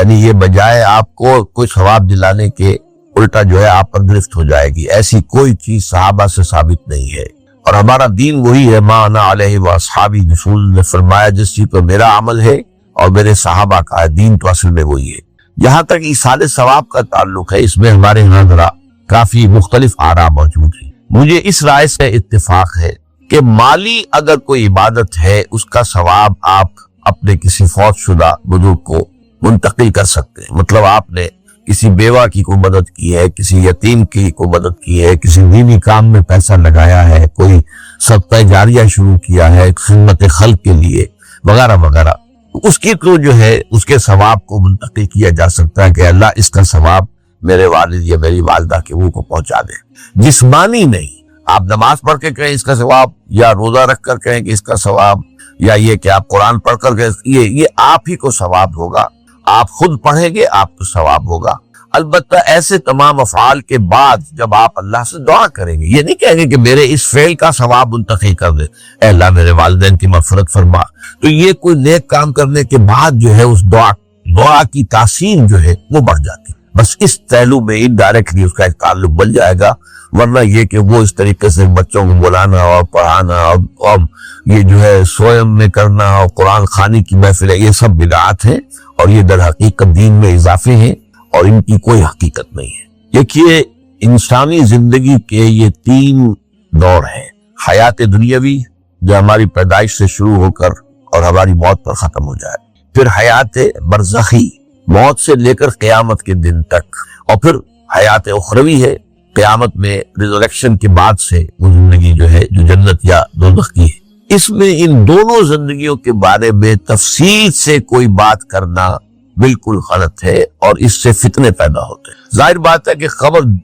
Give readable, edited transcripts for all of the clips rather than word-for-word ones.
یعنی یہ بجائے آپ کو کوئی ثواب دلانے کے الٹا جو ہے آپ پر گرفت ہو جائے گی. ایسی کوئی چیز صحابہ سے ثابت نہیں ہے. اور ہمارا دین وہی ہے، ما انا علیہ واصحابی، رسول نے فرمایا جس چیز پر میرا عمل ہے اور میرے صحابہ کا ہے، دین تو اصل میں وہی ہے. یہاں تک ایصال ثواب کا تعلق ہے، اس میں ہمارے یہاں ذرا کافی مختلف آراء موجود ہیں. مجھے اس رائے سے اتفاق ہے کہ مالی اگر کوئی عبادت ہے اس کا ثواب آپ اپنے کسی فوت شدہ بزرگ کو منتقل کر سکتے ہیں. مطلب آپ نے کسی بیوہ کی کوئی مدد کی ہے، کسی یتیم کی کوئی مدد کی ہے، کسی دینی کام میں پیسہ لگایا ہے، کوئی صدقہ جاریہ شروع کیا ہے خدمت خلق کے لیے وغیرہ وغیرہ، اس کی تو جو ہے اس کے ثواب کو منتقل کیا جا سکتا ہے کہ اللہ اس کا ثواب میرے والد یا میری والدہ کے وہ کو پہنچا دے. جسمانی نہیں، آپ نماز پڑھ کے کہیں اس کا ثواب، یا روزہ رکھ کر کہیں کہ اس کا ثواب، یا یہ کہ آپ قرآن پڑھ کر کہیں یہ آپ ہی کو ثواب ہوگا. آپ خود پڑھیں گے آپ کو ثواب ہوگا. البتہ ایسے تمام افعال کے بعد جب آپ اللہ سے دعا کریں گے، یہ نہیں کہیں گے کہ میرے اس فعل کا ثواب منتقل کر دے، اے اللہ میرے والدین کی مغفرت فرما، تو یہ کوئی نیک کام کرنے کے بعد جو ہے اس دعا کی تاثیر جو ہے وہ بڑھ جاتی. بس اس پہلو میں انڈائریکٹلی اس کا ایک تعلق بن جائے گا. ورنہ یہ کہ وہ اس طریقے سے بچوں کو بلانا اور پڑھانا اور یہ جو ہے سوئم میں کرنا اور قرآن خوانی کی محفل ہے، یہ سب بدعات ہیں اور یہ در حقیقت دین میں اضافے ہیں اور ان کی کوئی حقیقت نہیں ہے. دیکھیے انسانی زندگی کے یہ 3 دور ہیں. حیات دنیاوی جو ہماری پیدائش سے شروع ہو کر اور ہماری موت پر ختم ہو جائے، پھر حیات برزخی موت سے لے کر قیامت کے دن تک، اور پھر حیات اخروی ہے قیامت میں ریزریکشن کے بعد سے وہ زندگی جو ہے جو جنت یا دوزخ کی ہے. اس میں ان دونوں زندگیوں کے بارے میں تفصیل سے کوئی بات کرنا بالکل غلط ہے اور اس سے فتنے پیدا ہوتے ہیں. ظاہر بات ہے کہ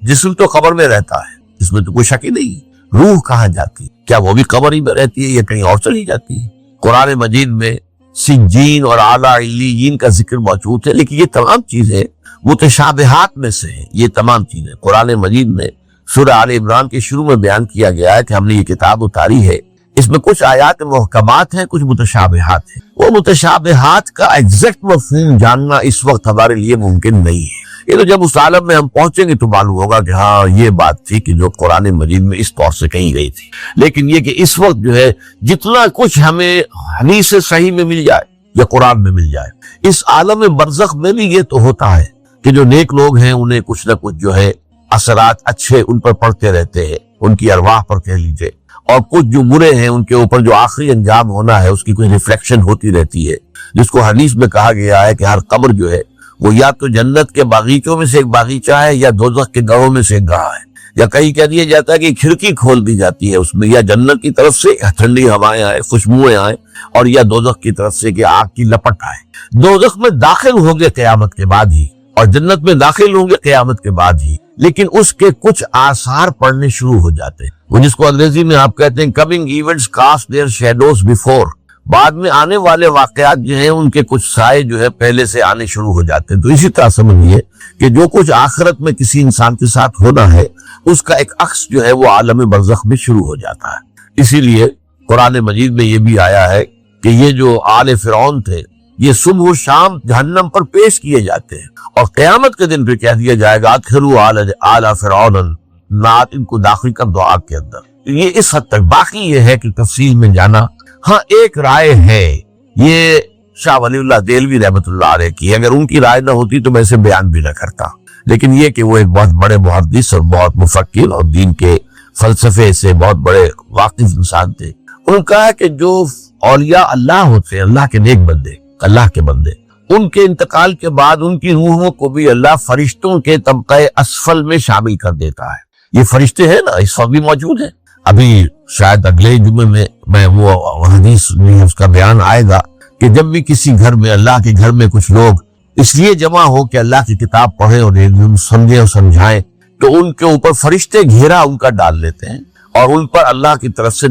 جسم تو قبر میں رہتا ہے، اس میں تو کوئی شک ہی نہیں. روح کہاں جاتی؟ کیا وہ بھی قبر ہی میں رہتی ہے یا کہیں اور چلی جاتی ہے؟ قرآن مجید میں سجین اور اعلیٰ علیین کا ذکر موجود ہے، لیکن یہ تمام چیزیں متشابہات میں سے ہیں. یہ تمام چیزیں قرآن مجید میں سورہ آل عمران کے شروع میں بیان کیا گیا ہے کہ ہم نے یہ کتاب اتاری ہے، اس میں کچھ آیات محکمات ہیں، کچھ متشابہات ہیں. وہ متشابہات کا ایگزیکٹ مفہوم جاننا اس وقت ہمارے لیے ممکن نہیں ہے. یہ تو جب اس عالم میں ہم پہنچیں گے تو معلوم ہوگا کہ ہاں یہ بات تھی کہ جو قرآن مجید میں اس طور سے کہی گئی تھی. لیکن یہ کہ اس وقت جو ہے جتنا کچھ ہمیں حدیث صحیح میں مل جائے یا قرآن میں مل جائے، اس عالم برزخ میں بھی یہ تو ہوتا ہے کہ جو نیک لوگ ہیں انہیں کچھ نہ کچھ جو ہے اثرات اچھے ان پر پڑتے رہتے ہیں، ان کی ارواح پر کہہ لیجئے، اور کچھ جو برے ہیں ان کے اوپر جو آخری انجام ہونا ہے اس کی کوئی ریفلیکشن ہوتی رہتی ہے، جس کو حدیث میں کہا گیا ہے کہ ہر قبر جو ہے وہ یا تو جنت کے باغیچوں میں سے ایک باغیچہ ہے یا دوزخ کے گڑھوں میں سے ایک گڑھا ہے. یا کہیں کہہ دیا جاتا ہے کہ کھڑکی کھول دی جاتی ہے اس میں، یا جنت کی طرف سے ٹھنڈی ہوائیں آئیں، خوشبوئیں آئیں، اور یا دوزخ کی طرف سے کہ آگ کی لپٹ آئے. دوزخ میں داخل ہوں گے قیامت کے بعد ہی اور جنت میں داخل ہوں گے قیامت کے بعد ہی، لیکن اس کے کچھ آثار پڑنے شروع ہو جاتے ہیں. وہ جس کو انگریزی میں آپ کہتے ہیں coming events cast their shadows before, بعد میں آنے والے واقعات جو ہیں ان کے کچھ سائے جو ہے پہلے سے آنے شروع ہو جاتے ہیں. تو اسی طرح سمجھیے کہ جو کچھ آخرت میں کسی انسان کے ساتھ ہونا ہے اس کا ایک عکس جو ہے وہ عالم برزخ میں شروع ہو جاتا ہے. اسی لیے قرآن مجید میں یہ بھی آیا ہے کہ یہ جو آل فرعون تھے یہ صبح و شام جہنم پر پیش کیے جاتے ہیں، اور قیامت کے دن پہ کہہ دیا جائے گا ادخلوا آل فرعون، نات ان کو داخل کر دو آگ کے اندر. یہ اس حد تک. باقی یہ ہے کہ تفصیل میں جانا. ہاں ایک رائے ہے، یہ شاہ ولی اللہ دہلوی رحمۃ اللہ علیہ کی، اگر ان کی رائے نہ ہوتی تو میں اسے بیان بھی نہ کرتا، لیکن یہ کہ وہ ایک بہت بڑے محدث اور بہت مفکر اور دین کے فلسفے سے بہت بڑے واقف انسان تھے. ان کا ہے کہ جو اولیاء اللہ ہوتے ہیں، اللہ کے نیک بندے، اللہ کے بندے، ان کے انتقال کے بعد ان کی روحوں کو بھی اللہ فرشتوں کے طبقہ اسفل میں شامل کر دیتا ہے. یہ فرشتے ہیں نا اس وقت بھی موجود ہیں. ابھی شاید اگلے جمعے میں وہ حدیث میں اس کا بیان آئے گا کہ جب بھی کسی گھر میں، اللہ کے گھر میں کچھ لوگ اس لیے جمع ہو کہ اللہ کی کتاب پڑھیں اور سمجھیں اور سمجھائیں، تو ان کے اوپر فرشتے گھیرا ان کا ڈال لیتے ہیں اور ان پر اللہ کی طرف سے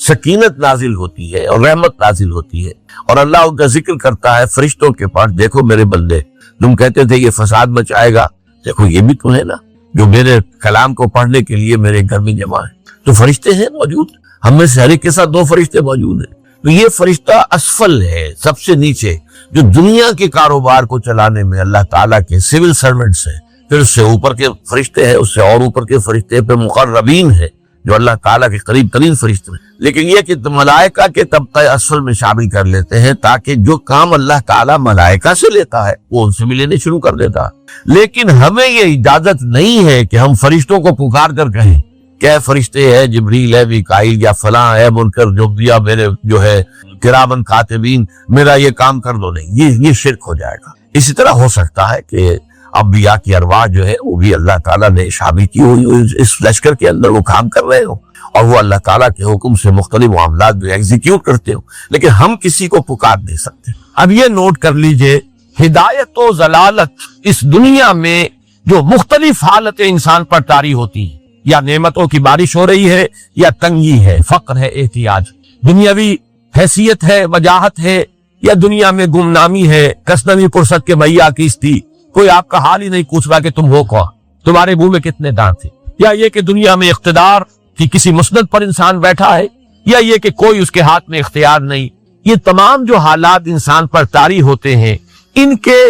سکینت نازل ہوتی ہے اور رحمت نازل ہوتی ہے، اور اللہ ان کا ذکر کرتا ہے فرشتوں کے پاس، دیکھو میرے بندے تم کہتے تھے یہ فساد مچائے گا، دیکھو یہ بھی تو ہے نا جو میرے کلام کو پڑھنے کے لیے میرے گھر میں جمع ہے. تو فرشتے ہیں موجود، ہم میں سے ہر ایک کے ساتھ 2 فرشتے موجود ہیں. تو یہ فرشتہ اسفل ہے، سب سے نیچے، جو دنیا کے کاروبار کو چلانے میں اللہ تعالیٰ کے سول سرونٹس ہیں، پھر اس سے اوپر کے فرشتے ہیں، اس سے اور اوپر کے فرشتے، پھر مقربین ہیں جو اللہ تعالیٰ کے قریب ترین فرشتے ہیں۔ لیکن یہ کہ ملائکہ کے طبقہ اسفل میں شامل کر لیتے ہیں تاکہ جو کام اللہ تعالیٰ ملائکہ سے لیتا ہے وہ ان سے بھی لینے شروع کر دیتا ہے۔ لیکن ہمیں یہ اجازت نہیں ہے کہ ہم فرشتوں کو پکار کر کہیں کہ اے فرشتے ہے، جبریل ہے، میکائیل یا فلاں ہے، منکر جبدیہ میرے جو ہے کرامن کاتبین، میرا یہ کام کر دو۔ نہیں، یہ شرک ہو جائے گا۔ اسی طرح ہو سکتا ہے کہ انبیاء کی ارواح جو ہے وہ بھی اللہ تعالیٰ نے شامل کی ہوئی اس لشکر کے اندر، وہ کام کر رہے ہوں اور وہ اللہ تعالیٰ کے حکم سے مختلف معاملات جو ایگزیکیوٹ کرتے ہوں، لیکن ہم کسی کو پکار نہیں سکتے۔ اب یہ نوٹ کر لیجئے، ہدایت و ضلالت اس دنیا میں جو مختلف حالتیں انسان پر طاری ہوتی ہیں، یا نعمتوں کی بارش ہو رہی ہے، یا تنگی ہے، فقر ہے، احتیاج، دنیاوی حیثیت ہے، وجاہت ہے، یا دنیا میں گمنامی ہے، کسنوی پرست کے بھیا کیس تھی، کوئی آپ کا حال ہی نہیں پوچھ رہا کہ تم ہو کون، تمہارے منہ میں کتنے دانت تھے، یا یہ کہ دنیا میں اقتدار کی کسی مسند پر انسان بیٹھا ہے، یا یہ کہ کوئی اس کے ہاتھ میں اختیار نہیں۔ یہ تمام جو حالات انسان پر طاری ہوتے ہیں، ان کے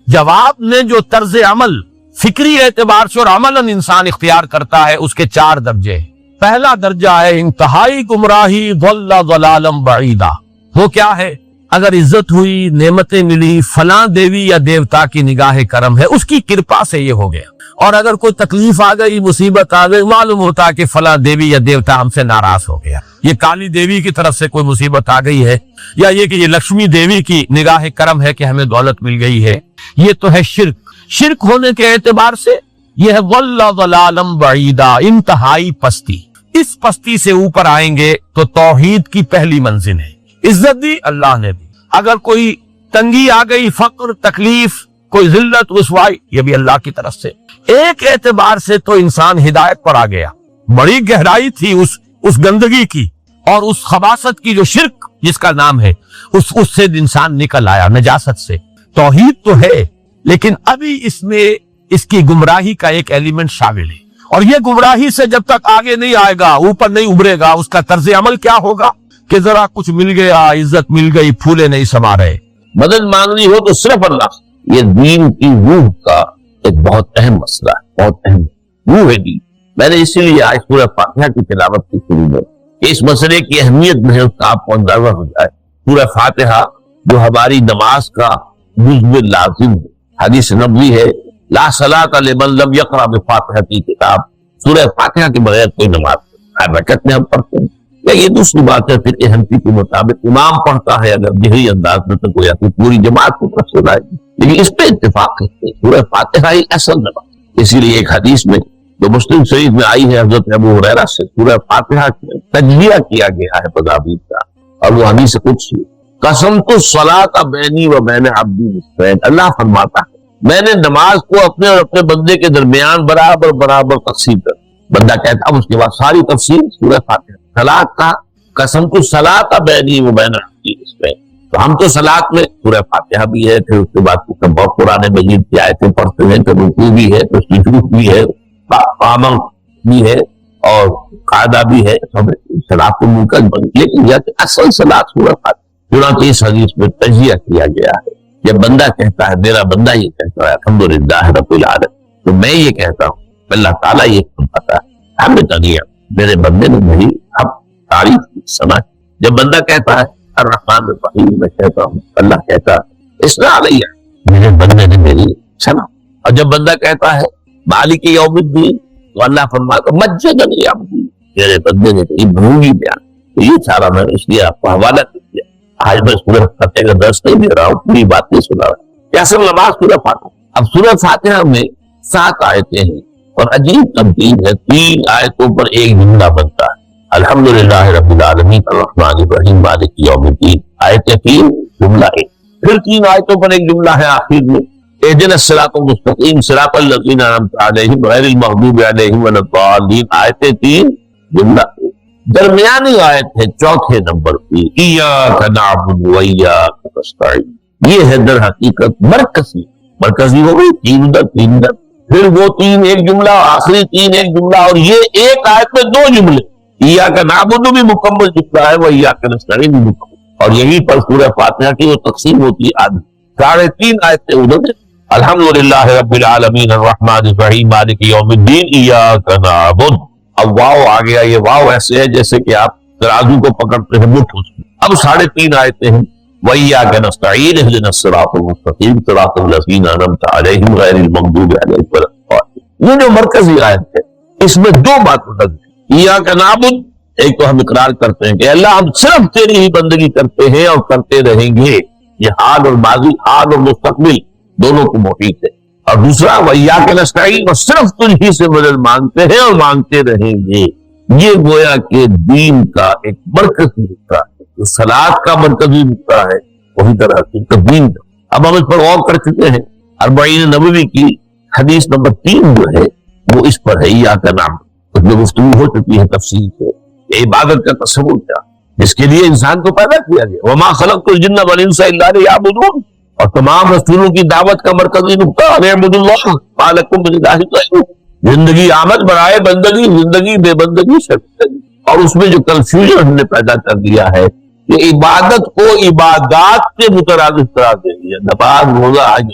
جواب میں جو طرز عمل فکری اعتبار سے اور عملاً انسان اختیار کرتا ہے، اس کے 4 درجے ہیں۔ پہلا درجہ ہے انتہائی گمراہی، ضل ضلالا بعیدا۔ وہ کیا ہے؟ اگر عزت ہوئی، نعمتیں ملی، فلاں دیوی یا دیوتا کی نگاہ کرم ہے، اس کی کرپا سے یہ ہو گیا۔ اور اگر کوئی تکلیف آ گئی، مصیبت آ گئی، معلوم ہوتا ہے کہ فلاں دیوی یا دیوتا ہم سے ناراض ہو گیا، یہ کالی دیوی کی طرف سے کوئی مصیبت آ گئی ہے، یا یہ کہ یہ لکشمی دیوی کی نگاہ کرم ہے کہ ہمیں دولت مل گئی ہے۔ یہ تو ہے شرک۔ شرک ہونے کے اعتبار سے یہ ہے ضل ضلالا بعیدا، انتہائی پستی۔ اس پستی سے اوپر آئیں گے تو توحید کی پہلی منزل ہے۔ عزت دی اللہ نے دی، اگر کوئی تنگی آ گئی، فقر، تکلیف، کوئی ذلت، رسوائی، یہ بھی اللہ کی طرف سے۔ ایک اعتبار سے تو انسان ہدایت پر آ گیا، بڑی گہرائی تھی اس گندگی کی اور اس خباثت کی جو شرک جس کا نام ہے، اس سے انسان نکل آیا، نجاست سے۔ توحید تو ہے، لیکن ابھی اس میں اس کی گمراہی کا ایک ایلیمنٹ شامل ہے، اور یہ گمراہی سے جب تک آگے نہیں آئے گا، اوپر نہیں ابھرے گا، اس کا طرز عمل کیا ہوگا کہ ذرا کچھ مل گیا، عزت مل گئی، پھولے نہیں سما رہے۔ مدد مانگنی ہو تو صرف اللہ۔ یہ دین کی روح کا ایک بہت اہم مسئلہ ہے، بہت اہم روح ہے دین۔ میں نے اسی لیے آج سورہ فاتحہ کی تلاوت کی شروع میں کہ اس مسئلے کی اہمیت میں اس کا آپ کو اندازہ ہو جائے۔ سورہ فاتحہ جو ہماری نماز کا جزو لازم ہے، حدیث نبوی ہے، لا صلاۃ لمن لم یقرأ بفاتحۃ الکتاب، سورہ فاتحہ کے بغیر کوئی نماز ہر رکعت میں ہم پڑھتے ہیں۔ یا یہ دوسری بات ہے، فقہ حنفی کے مطابق امام پڑھتا ہے اگر جہری انداز میں تو کوئی پوری جماعت کو پڑھ سنائے گی، لیکن اس پہ اتفاق ہے کہ سورہ فاتحہ ہی اصل نماز۔ اسی لیے ایک حدیث میں جو مسلم شریف میں آئی ہے حضرت ابو ہریرہ سے، سورہ فاتحہ کا تجزیہ کیا گیا ہے تدابیر کا، اور وہ حدیث قدسی، قسمت الصلاۃ بینی و بین عبدی نصفین، اللہ فرماتا ہے میں نے نماز کو اپنے اور اپنے بندے کے درمیان برابر برابر تقسیم کر۔ بندہ کہتا اب اس کے بعد ساری تفصیل سورہ فاتحہ۔ صلاۃ کا قسمت الصلاۃ بینی و بین عبدی نصفین، تو ہم تو صلاۃ میں سورہ فاتحہ بھی ہے، پھر اس کے بعد بہت قرآن مجید کی آیتیں پڑھتے ہیں، پھر رکوع بھی ہے، پھر سجود بھی ہے، قامت بھی ہے، اور قاعدہ بھی ہے، سب صلاۃ المنکج بن۔ لیکن یہ کہ اصل صلاۃ سورہ فاتحہ، چنانچہ اس حدیث میں تجزیہ کیا گیا ہے۔ جب بندہ کہتا ہے، میرا بندہ یہ کہتا ہے الحمدللہ رب العالمین، تو میں یہ کہتا ہوں اللہ تعالیٰ یہ فرماتا ہے ہمیں دنیا میرے بندے نے میری اب تعریف کی سنا۔ جب بندہ کہتا ہے الرحمن الرحیم، میں کہتا ہوں اللہ کہتا ہے اسنا علیہ، میرے بندے نے میری سنا۔ اور جب بندہ کہتا ہے مالک یوم الدین، تو اللہ فرماتا مجدنی عبدی، میرے بندے نے میری بھولی بیان۔ تو یہ سارا میں اس لیے آپ کو حوالہ کیا۔ آج میں سورہ فاتحہ کا درس نہیں دے رہا ہوں، پوری بات نہیں سنا رہا، یہ اصل نماز سورہ فاتحہ۔ اب سورہ فاتحہ میں 7 آیتیں ہیں، اور عجیب تبدیل ہے، 3 آیتوں پر ایک جملہ بنتا ہے، الحمدللہ رب العالمین الرحمن الرحیم مالک یوم الدین، آیت 3 جملہ 1، پھر 3 آیتوں پر ایک جملہ ہے آخر میں، اہدنا الصراط المستقیم صراط الذین انعمت علیہم غیر المغضوب علیہم ولا الضالین، آیت 3 جملہ 1۔ درمیانی آیت ہے 4 نمبر کی، ایاک نعبد و ایاک نستعین، یہ ہے در حقیقت مرکزی ہو گئی، 3 ادھر 3 ادھر، پھر وہ 3 ایک جملہ، آخری 3 ایک جملہ، اور یہ ایک آیت میں 2 جملے، ایاک نعبد بھی مکمل جملہ ہے، و ایاک نستعین بھی مکمل۔ اور یہی پر سورہ فاتحہ کی وہ تقسیم ہوتی ہے آدھی 3.5 آیتیں ادھر ہے. الحمدللہ رب العالمین الرحمن الرحیم مالک یوم الدین ایاک نعبد. اب واو آ گیا. یہ واو ایسے ہے جیسے کہ آپ ترازو کو پکڑتے ہیں مٹھ اس کی. اب 3.5 آیتیں ہیں. وَإِيَّاكَ نَسْتَعِينُ اهْدِنَا الصِّرَاطَ الْمُسْتَقِيمَ صِرَاطَ الَّذِينَ أَنْعَمْتَ عَلَيْهِمْ غَيْرِ الْمَغْضُوبِ عَلَيْهِمْ وَلَا الضَّالِّينَ. یہ جو مرکزی آیت ہے اس میں 2 باتیں ہیں. ایاک نعبد، ایک تو ہم اقرار کرتے ہیں کہ اللہ ہم صرف تیری ہی بندگی کرتے ہیں اور کرتے رہیں گے. یہ حال اور ماضی، حال اور مستقبل دونوں کو محیط ہے. اور دوسرا وَإِيَّاكَ نَسْتَعِينُ، اور صرف تجھ ہی سے مدد مانگتے ہیں اور مانگتے رہیں گے. یہ گویا کہ دین کا ایک مرکزی حصہ ہے. صلاۃ کا مرکزی حصہ ہے وہی طرح کی دین کا. اب ہم اس پر غور کر چکے ہیں. 40 نبوی کی حدیث نمبر 3 جو ہے وہ اس پر ہے ایاک نعبد. اس میں گفتگو ہو چکی ہے تفصیل سے. یہ عبادت کا تصور کیا جس کے لیے انسان کو پیدا کیا گیا. وما خلقت الجن والانس الا لیعبدون. اور تمام رسولوں کی دعوت کا مرکزی نقطہ اعبدوا اللہ ما لکم من الہ غیرہ. زندگی آمد برائے بندگی، زندگی بے بندگی شرط. اور اس میں جو کنفیوژن ہم نے پیدا کر دیا ہے کہ عبادت کو عبادات سے مترادف قرار دے دیا. نماز روزہ حج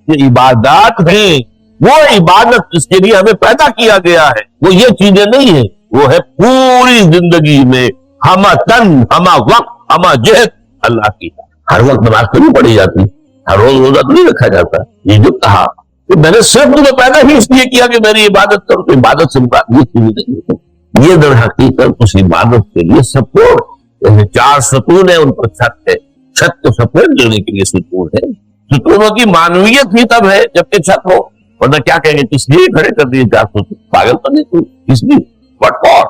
یہ عبادات ہیں. وہ عبادت جس کے لیے ہمیں پیدا کیا گیا ہے وہ یہ چیزیں نہیں ہیں. وہ ہے پوری زندگی میں ہمہ تن، ہمہ وقت، ہمہ جہت اللہ کی. ہر وقت نماز تو نہیں پڑھی جاتی، ہر روز روزہ تو نہیں رکھا جاتا. یہ جو کہا کہ میں نے صرف تمہیں پیدا ہی اس لیے کیا کہ میری عبادت کرو، تو عبادت سے یہ چیزیں نہیں ہوتی. یہ در حقیقت اس عبادت کے لیے سپورٹ. 4 ستون ہے، ان پر چھت ہے. چھت کو سپورٹ دینے کے لیے ستون ہے. ستونوں کی معنویت ہی تب ہے جبکہ چھت ہو. ورنہ کیا کہیں گے کس لیے کھڑے کر دیے 4 ستون؟ پاگل تو نہیں تو اس لیے بٹ اور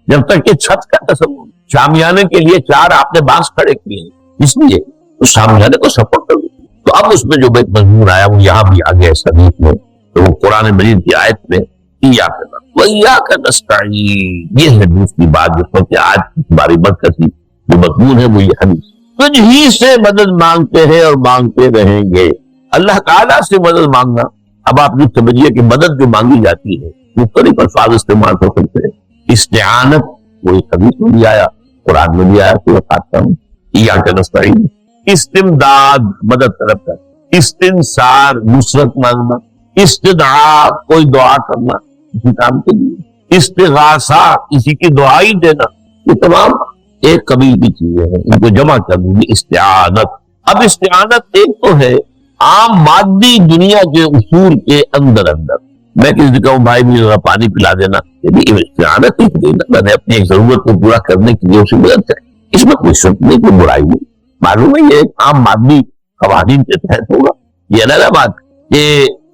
جب تک کہ چھت کا تصور. شامیانے کے لیے 4 آپ نے بانس کھڑے کیے ہیں اس لیے تو شامیانے کو سپورٹ کر دیں. تو اب اس میں جو بیت مضمون آیا وہ یہاں بھی آ گیا اس حدیث میں. تو وہ قرآن مجید کی آیت میں ایاک نعبد وایاک نستعین. یہ ہے دوسری بات جس پر کہ آج ہماری مرکزی جو مضمون ہے وہ یہ حدیث. تجھ ہی سے مدد مانگتے ہیں اور مانگتے رہیں گے. اللہ تعالیٰ سے مدد مانگنا. اب آپ یہ سمجھیے کہ مدد جو مانگی جاتی ہے مختلف الفاظ استعمال ہو سکتے ہیں. استعانت وہ ایک حدیث میں بھی آیا، قرآن میں بھی آیا. تو بتاتا ہوں ایاک نستعین. استمداد مدد طلب کر. استنصار نصرت مانگنا. استدعاء کوئی دعا کرنا کسی کام کے لیے. استغاثہ کسی کی دعائی دینا. یہ تمام ایک قبیل کی چیزیں ہیں. ان کو جمع کر دیں استعانت. اب استعانت ایک تو ہے عام مادی دنیا کے اصول کے اندر. میں کسی کہوں بھائی مجھے ذرا پانی پلا دینا، استعانت ہی دینا. میں نے اپنی ایک ضرورت کو پورا کرنے کے لیے اسے مدد کریں. اس میں کوئی شرط نہیں، کوئی برائی نہیں. معلوم ہے یہ ایک عام مادی قوانین کے تحت ہوگا. یہ الگ بات کہ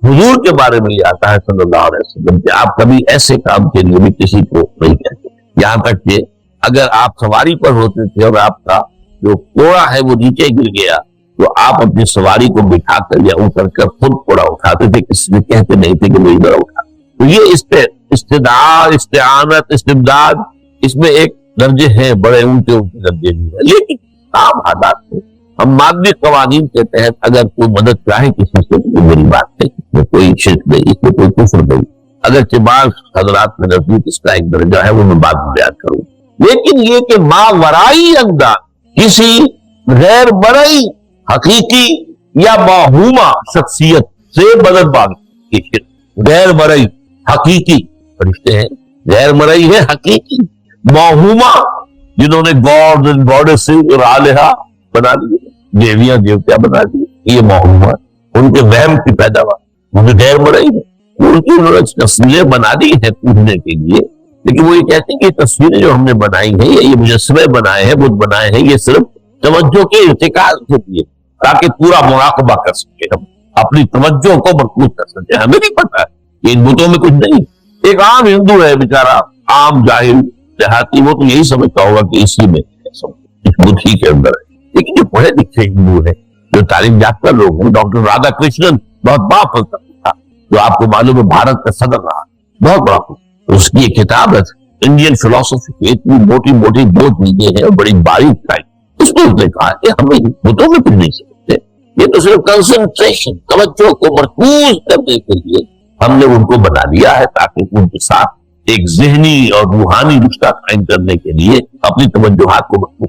حضور کے بارے میں یہ آتا ہے صلی اللہ علیہ وسلم کہ آپ کبھی ایسے کام کے لیے بھی کسی کو نہیں کہتے. یہاں تک کہ اگر آپ سواری پر ہوتے تھے اور آپ کا جو کوڑا ہے وہ نیچے گر گیا تو آپ اپنی سواری کو بٹھا کر یا اتر کر خود کوڑا اٹھاتے تھے، کسی سے کہتے نہیں تھے کہ وہ ادھر اٹھا. تو یہ استدعاء، استعانت، استمداد اس میں ایک درجے ہیں، بڑے اونچے درجے بھی ہیں. لیکن عام حالات میں ہم مادی قوانین کے تحت اگر کوئی مدد چاہے کسی سے تو میری بات ہے، اس میں کوئی شرک نہیں، اس میں کوئی کفر نہیں. اگرچہ بعض حضرات میں نزدیک اس کا ایک درجہ ہے وہ میں بعد میں بیان کروں. لیکن یہ کہ ماورائی انداز کسی غیر مرئی حقیقی یا موہومہ شخصیت سے مدد مانگی. غیر مرئی حقیقی فرشتے ہیں، غیر مرئی ہے حقیقی. موہومہ جنہوں نے گاڈ اینڈ گاڈیسز اور آلہہ بنا دیے، دیویاں دیوتیا بنا دیے، یہ موہومہ ان کے وہم کی پیداوار. مجھے غیر مرئی ہے، ان کی انہوں نے تصویریں بنا دی ہیں پوجنے کے لیے. لیکن وہ یہ کہتے ہیں کہ یہ تصویریں جو ہم نے بنائی ہیں یا یہ مجسمے بنائے ہیں، بت بنائے ہیں، یہ صرف توجہ کے ارتکاز کے لیے تاکہ پورا مراقبہ کر سکے، ہم اپنی توجہ کو مرکوز کر سکے. ہمیں نہیں پتا کہ ان بتوں میں کچھ نہیں. ایک عام ہندو ہے بیچارہ، عام جاہل دیہاتی، وہ تو یہی سمجھتا ہوگا کہ اسی میں اس بت ہی کے اندر ہے. لیکن جو پڑھے لکھے ہندو ہیں، جو تعلیم یافتہ لوگ ہیں، ڈاکٹر رادھا کرشنن بہت بڑا فلسفی تھا جو آپ کو معلوم ہے بھارت کا صدر رہا، بہت بڑا. اس کی ایک کتاب ہے انڈین فلسفی کی، اتنی موٹی موٹی 2 چیزیں ہیں اور بڑی باریک ٹائپ. اس میں اس نے کہا کہ ہمیں بتوں میں کچھ نہیں سکتے. یہ تو صرف کنسنٹریشن، توجہ کو مرکوز کرنے کے لیے ہم نے ان کو بنا لیا ہے تاکہ ان کے ساتھ ایک ذہنی اور روحانی رشتہ قائم کرنے کے لیے اپنی توجہات کو مرکوز.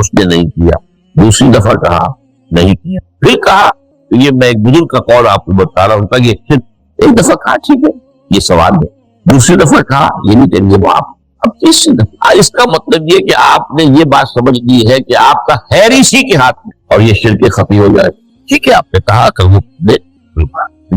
اس نے نہیں کیا، دوسری دفعہ کہا نہیں کیا، پھر کہا یہ میں ایک بزرگ کا قول آپ کو بتا رہا ہوں کہ یہ شرک، ایک دفعہ کہا ٹھیک ہے یہ سوال ہے، دوسری دفعہ کہا یہ نہیں کریں گے وہ آپ، اب تیسری دفعہ، اس کا مطلب یہ کہ آپ نے یہ بات سمجھ لی ہے کہ آپ کا خیر اسی کے ہاتھ میں اور یہ شرک خفی ہو جائے، ٹھیک ہے آپ نے کہا کہ وہ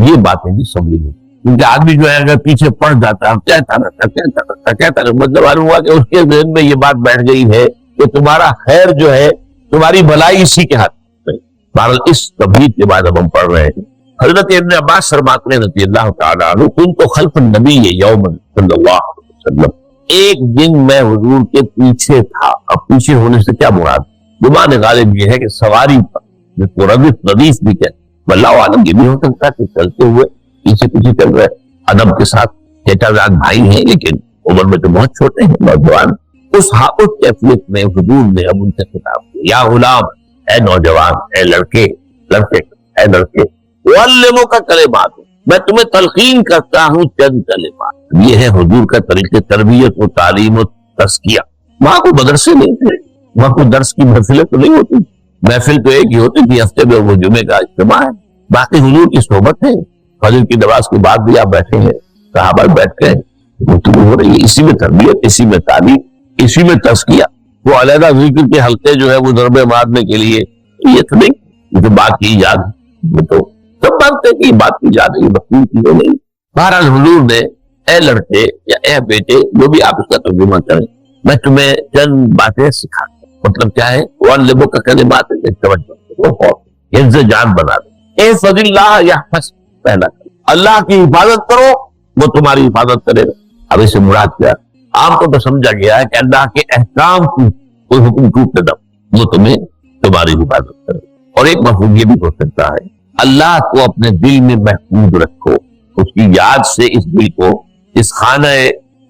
یہ باتیں بھی سمجھ لی، کیونکہ آدمی جو ہے اگر پیچھے پڑ جاتا ہے کہتا رہتا مطلب معلوم ہوا کہ اس کے ذہن میں یہ بات بیٹھ گئی ہے کہ تمہارا خیر جو ہے تمہاری بھلائی اسی کے ہاتھ میں۔ بہرحال اس تبلیغ کے بعد اب ہم پڑھ رہے ہیں، حضرت ابن عباس فرماتے ہیں رضی اللہ تعالیٰ عنہ، كنت خلف النبی یوما صلی اللہ علیہ وسلم، ایک دن میں حضور کے پیچھے تھا۔ اب پیچھے ہونے سے کیا مراد؟ گمان غالب یہ ہے کہ سواری پر، جس کو ردیف بھی کہتے ہیں، واللہ عالم یہ بھی ہو سکتا ہے کہ چلتے ہوئے پیچھے پیچھے چل رہے ادب کے ساتھ، چچا زاد بھائی ہیں لیکن عمر میں تو بہت چھوٹے ہیں نوجوان۔ اس کیفیت میں حضور نے اب ان سے خطاب کیا، یا غلام، اے نوجوان، اے لڑکے اے لڑکے، وعلمو کا کلمات، میں تمہیں تلقین کرتا ہوں چند کلمات۔ یہ ہے حضور کا طریقہ تربیت و تعلیم و تزکیہ۔ وہاں کوئی مدرسے نہیں تھے، وہاں کوئی درس کی محفلیں تو نہیں ہوتی، محفل تو ایک ہی ہوتی تھی، ہفتے میں وہ جمعے کا اجتماع ہے، باقی حضور کی صحبت ہے، فجر کی نماز کے بعد بھی آپ بیٹھے ہیں، صحابہ بیٹھ کے گفتگو ہو رہی ہے، اسی میں تربیت، اسی میں تعلیم، اسی میں تزکیہ۔ وہ علیحدہ ذکر کے حلقے جو ہے وہ ضربے مارنے کے لیے یہ تو نہیں، یہ تو بات کی یاد، وہ تو سب مانتے ہیں کہ یہ بات کی یاد ہے، یہ مقبول کی ہو نہیں۔ بہرحال حضور نے اے لڑکے یا اے بیٹے، جو بھی آپ اس کا ترجمہ کریں، میں تمہیں چند باتیں سکھاتا ہوں۔ مطلب کیا ہے؟ وَعَلِّمُكَ كَلِمَاتٍ، حفظ جان بنا دے، احفظ اللہ یحفظ، پہلا اللہ کی حفاظت کرو وہ تمہاری حفاظت کرے گا۔ اب اسے مراد کیا؟ عام طور پر سمجھا گیا ہے کہ اللہ کے احکام کی کوئی حکم ٹوٹنے دو، وہ تمہاری حفاظت کرے۔ اور ایک مفہوم یہ بھی ہو سکتا ہے اللہ کو اپنے دل میں محفوظ رکھو، اس کی یاد سے اس دل کو، اس خانہ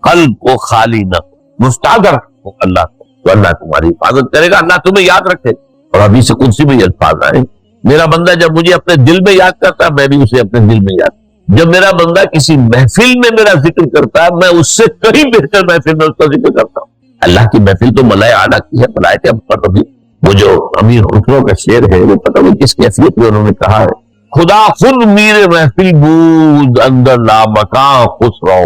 قلب کو خالی نہ مستعار رکھو اللہ کو، تو اللہ تمہاری حفاظت کرے گا، اللہ تمہیں یاد رکھے۔ اور حدیث قدسی میں یہ الفاظ آئے، میرا بندہ جب مجھے اپنے دل میں یاد کرتا ہے میں بھی اسے اپنے دل میں یاد، جب میرا بندہ کسی محفل میں میرا ذکر کرتا ہے میں اس سے کہیں بہتر محفل میں اس کا ذکر کرتا ہوں۔ اللہ کی محفل تو ملائے اعلیٰ کی ہے، ملائکہ مقربین۔ وہ جو امیر خسرو کا شعر ہے وہ پتہ نہیں کس کیفیت میں انہوں نے کہا ہے، خدا خود میر محفل بود اندر لامکان خسرو،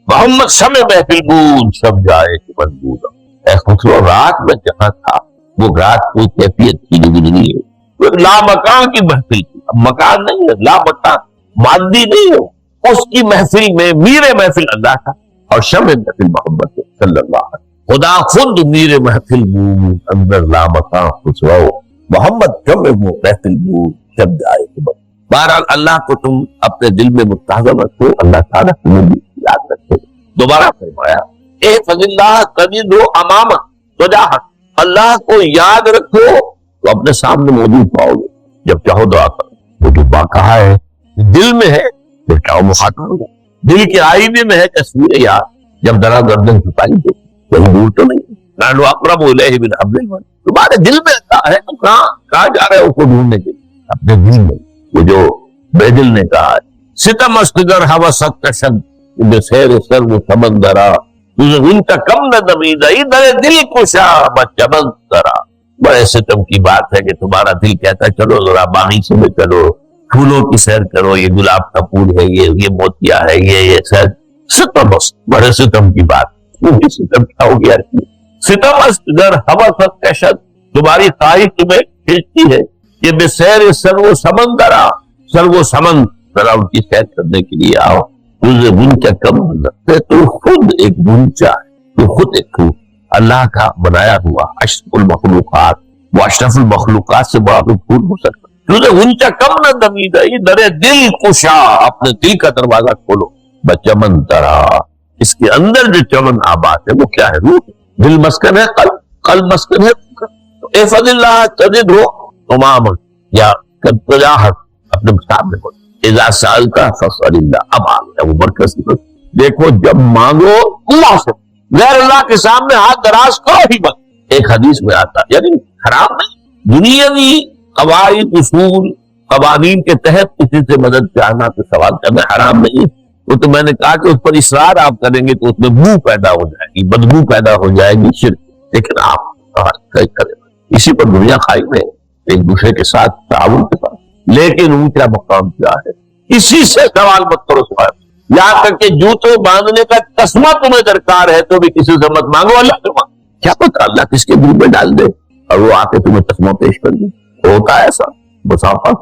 محمد شمع محفل بود سب جائے کہ مضبوط۔ اے خسرو، رات میں جہاں تھا وہ رات کوئی کیفیت کی گزری ہے، وہ لامکان کی محفل تھی، اب مکان نہیں ہے، لامکان مادی نہیں ہے، اس کی محفل میں میر محفل اللہ تھا اور شمع محفل محمد صلی اللہ علیہ وسلم۔ خدا خود میر محفل بود اندر لامکان خسرو، محمد شمع محفل بود شب جائے کہ مضبوط۔ بہرحال اللہ کو تم اپنے دل میں مستحضر رکھو، اللہ تعالیٰ تمہیں بھی یاد رکھے۔ دوبارہ فرمایا، احفظ اللہ تجدہ امامک تجاہک، اللہ کو یاد رکھو تو اپنے سامنے موجود پاؤ گے، جب چاہو دعا کرو۔ وہ تو کہا ہے دل میں ہے پھر چاہو مخاطب ہوگا، دل کے آئینے میں ہے تصویر یار، جب ذرا گردن جھکائی دے کہیں دور تو نہیں، نحن اقرب الیہ من حبل الورید، تمہارے دل میں اللہ ہے، تم کہاں جا رہے ہو اس کو ڈھونڈنے کے لیے؟ اپنے دل میں۔ وہ جو بے دل نے کہا ہے، ستم استگر حوست کشد بسیر سر و سمندرا، تجھے ان کا کم نہ دمیدہ ادھر دل کشا بچمن ترا۔ بڑے ستم کی بات ہے کہ تمہارا دل کہتا ہے چلو ذرا باغیچے میں چلو، پھولوں کی سیر کرو، یہ گلاب کا پھول ہے، یہ موتیا ہے، یہ سیر، ستم است، بڑے ستم کی بات۔ یہ ستم کیا ہو گیا؟ ستم استگر حوست کشد، تمہاری خواہش تمہیں کھینچتی ہے، یہ بے سیر سرو سمندرا، سرو سمند، ذرا ان کی سیر کرنے کے لیے آؤ، تجھے گنچا کم نظر، تو خود ایک گنچا ہے، تو خود ایک اللہ کا بنایا ہوا اشرف المخلوقات، وہ اشرف المخلوقات سے بڑا پھول ہو سکتا، تجھے گنچا کم نہ دمیدہ در دل کشا، اپنے دل کا دروازہ کھولو، بچمن ترا، اس کے اندر جو چمن آباد ہے وہ کیا ہے؟ روح، دل مسکن ہے، قلب مسکن ہے، تو احفظ اللہ تجدہ امامک یا تجاہک، اپنے سامنے کو، اذا سألت فاسأل اللہ، اب آ گیا وہ مرکز کی بات۔ دیکھو جب مانگو اللہ سے، غیر اللہ کے سامنے ہاتھ دراز کرو ہی مت۔ ایک حدیث میں آتا یعنی حرام نہیں، دنیاوی قواعد اصول قوانین کے تحت کسی سے مدد چاہنا تو سوال کرنا حرام نہیں، وہ تو میں نے کہا کہ اس پر اصرار آپ کریں گے تو اس میں بو پیدا ہو جائے گی، بدبو پیدا ہو جائے گی، شرک، لیکن آپ کریں۔ اسی پر دنیا قائم ہے، ایک دوسرے کے ساتھ تعاون کے ساتھ. لیکن اونچا مقام کیا ہے؟ اسی سے سوال مت کرو سوال. یہاں تک کہ جوتوں باندھنے کا تسمہ تمہیں درکار ہے تو بھی کسی سے مت مانگو، اللہ سے مانگو. کیا پتا اللہ کس کے دل میں ڈال دے اور وہ آ کے تمہیں تسمہ پیش کر دے. ہوتا ہے ایسا مسافر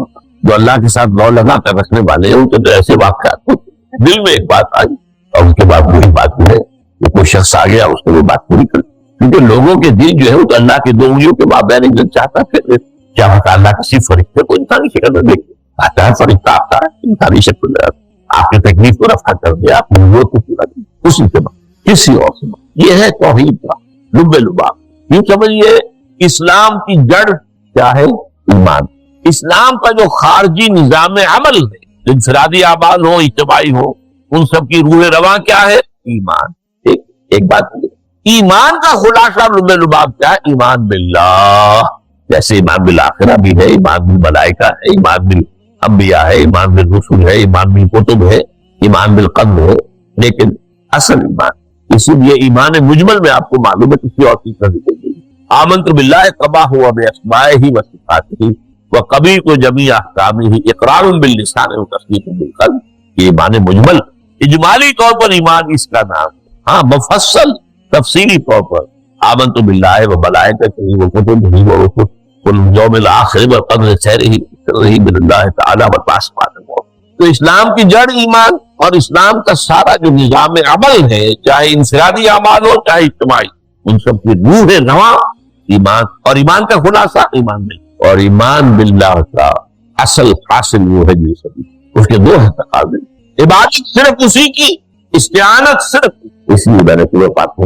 جو اللہ کے ساتھ لو لگا کر رکھنے والے ہیں ان کے تو ایسے واقعات ہوتے ہیں. دل میں ایک بات آئی اور اس کے بعد وہی بات جو ہے کہ کوئی شخص آ گیا اس نے وہ بات پوری کر دی. کیونکہ لوگوں کے دل جو ہے وہ تو اللہ کے دو انگلیوں کے مابین ایک دن چاہتا پھر کیا ہوتا اللہ کسی فرشتے کو انسانی شکل میں دیکھے آتا ہے، فرشتہ آتا ہے انسانی شکل میں آپ کی تکلیف کو رفع کر دے، آپ کی ضرورت کو پورا دے، اسی سے بات کسی اور سے بات. یہ ہے توحید کا لب لباب. یہ سمجھیے اسلام کی جڑ کیا ہے؟ ایمان. اسلام کا جو خارجی نظام عمل ہے، انفرادی اعمال ہو اجتماعی ہو، ان سب کی روح رواں کیا ہے؟ ایمان. ایک بات ایمان کا خلاصہ لب لباب کیا ہے؟ ایمان باللہ. جیسے ایمان بالآخرہ بھی ہے، ایمان بالملائکہ ہے، ایمان بالانبیاء ہے، ایمان بالرسل ہے، ایمان بالکتب ہے، ایمان بالقدر ہے. لیکن اصل ایمان، اسی لیے ایمان مجمل میں آپ کو معلوم ہے کسی اور چیز کا ذکر نہیں. آمنت باللہ قبا ہوا باسمائہ وصفاتہ وقبیح کو جمیع احکامہ اقرار باللسان وتصدیق بالقلب. یہ ایمان مجمل اجمالی طور پر ایمان اس کا نام. ہاں مفصل تفصیلی طور پر آمنت باللہ وملائکتہ وکتبہ ورسلہ والیوم الآخر والقدر خیرہ باللہ تعالی والبعث. تو اسلام کی جڑ ایمان، اور اسلام کا سارا جو نظام عمل ہے چاہے انفرادی اعمال ہو چاہے اجتماعی، ان سب کی روح رواں ایمان. اور ایمان کا خلاصہ ایمان باللہ. اور ایمان باللہ کا اصل حاصل وہ ہے جو سبھی اس کے دو ہیں تقاضے. عبادت صرف اسی کی، استعانت صرف. اس لیے میں نے پورے بات کو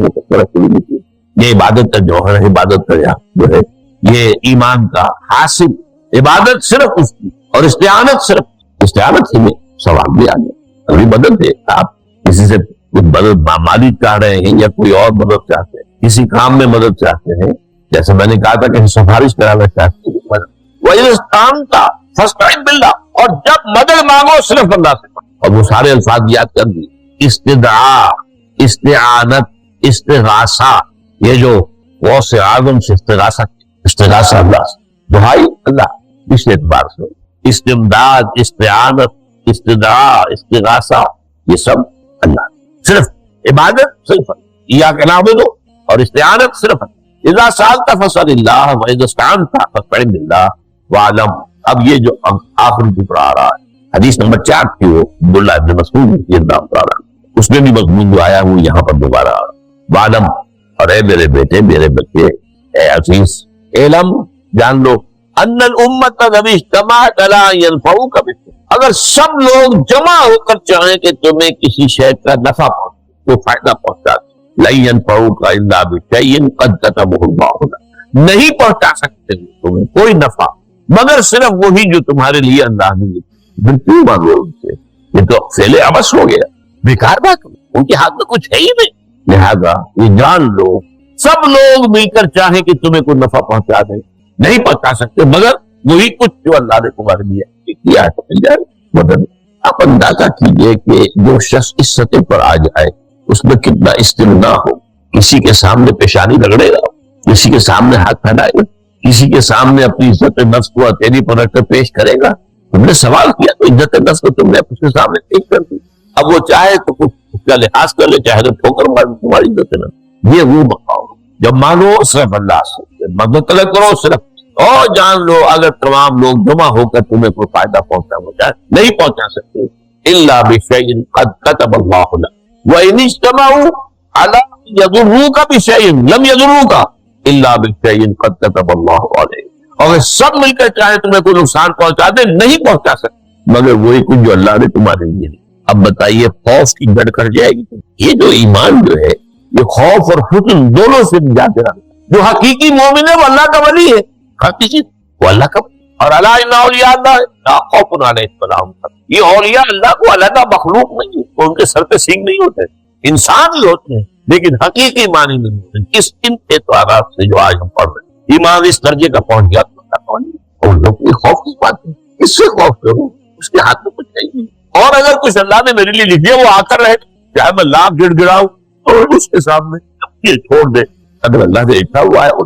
یہ عبادت کا جوہر ہے، عبادت کا جو ہے یہ ایمان کا حاصل. عبادت صرف اس کی اور استعانت صرف. استعانت سے میں ثواب بھی آ گیا. ابھی مدد ہے، آپ کسی سے کچھ مدد مالی چاہ رہے ہیں یا کوئی اور مدد چاہتے ہیں، کسی کام میں مدد چاہتے ہیں، جیسے میں نے کہا تھا کہ سفارش کرانا چاہتے ہیں، وہی استعان تھا فاستعن باللہ. اور جب مدد مانگو صرف اللہ سے مانگو. اور وہ سارے الفاظ یاد کر دی: استدعاء، استعانت، استغاثہ. یہ جو غوث اعظم سے استغاثہ اللہ سے، دعائی اللہ اس اعتبار سے، استمداد، استعانت، استدعاء، استغاثہ، یہ سب اللہ. صرف عبادت صرف ایاک نعبد اور استعانت صرف اللہ. اذا سألت فاسأل اللہ واذا استعنت فاستعن باللہ واعلم. اب یہ جو آخری ٹکڑا آ رہا ہے حدیث نمبر 4 کی، وہ عبداللہ ابن مسعود رضی اللہ عنہ، اس میں بھی مضمون جو آیا وہ یہاں پر دوبارہ آ رہا. واعلم، اور اے میرے بیٹے، میرے بچے، اے عزیز، علم جان لو، ان الامت اذا اجتمعت لا ينفعوك بشيء. اگر سب لوگ جمع ہو کر چاہیں کہ تمہیں کسی شے کا نفع پہنچے، کوئی فائدہ پہنچا دے، لا ينفعوك الا بشيء قد كتبه الله لك. نہیں پہنچا سکتے تمہیں کوئی نفع مگر صرف وہی جو تمہارے لیے اللہ نے لکھا. بالکل مانگو ان سے، یہ تو فعل عبث ہو گیا، بیکار بات، ان کے ہاتھ میں کچھ ہے ہی نہیں. لہذا یہ جان لو سب لوگ مل کر چاہیں کہ تمہیں کوئی نفع پہنچا دیں، نہیں پہنچا سکتے مگر وہی کچھ جو اللہ نے تمہارے لیے کیا ہے. مدد آپ اندازہ کیجئے کہ جو شخص اس سطح پر آ جائے اس میں کتنا استمنا ہو. کسی کے سامنے پیشانی رگڑے گا، کسی کے سامنے ہاتھ پھیلائے گا، کسی کے سامنے اپنی عزت نفس کو ہتھیلی پر رکھ کر پیش کرے گا. تم نے سوال کیا تو عزت نفس کو تم نے اس کے سامنے پیش کر دی. اب وہ چاہے تو کچھ اس کا لحاظ کر لے، چاہے تو ٹھوکر مار تمہاری عزت نفس. یہ وہ مقام جب مانگو صرف اللہ سے، مدد طلب کرو صرف. اور جان لو اگر تمام لوگ جمع ہو کر تمہیں کوئی فائدہ پہنچا نہیں پہنچا سکتے، الا بشیء قد کتب اللہ لک وان اجتمعوا علی یضروک بشیء لم یضروک الا بشیء قد کتب اللہ علیک. اور سب مل کر چاہے تمہیں کوئی نقصان پہنچا دے، نہیں پہنچا سکتے مگر وہی کچھ جو اللہ نے تمہارے لیے. اب بتائیے خوف کی جڑ کر جائے گی. یہ جو ایمان جو ہے یہ خوف اور حزن دونوں سے نجات دلاتا. جو حقیقی مومن ہے وہ اللہ کا ولی ہے، حقیقی وہ اللہ کا ولی. اور الا ان اولیاء اللہ لا خوف علیہم ولا هم يحزنون. یہ اولیاء اللہ کو علیحدہ مخلوق نہیں ہے، ان کے سر پہ سینگ نہیں ہوتے، انسان ہی ہوتے ہیں لیکن حقیقی معنی نہیں ہوتے. اس ان اعتبارات سے جو آج ہم پڑھ رہے ہیں ایمان اس درجے کا پہنچ گیا اور لوگ یہ خوف کی بات ہے. اس سے خوف کرو، اس کے ہاتھ میں کچھ نہیں. اور اگر کچھ اللہ نے میرے لیے لکھ دیا وہ آ کر رہے، چاہے میں لاکھ گڑ گڑاؤں اور اس کے سامنے یہ چھوڑ دے. اگر اللہ نے لکھا ہوا ہے اور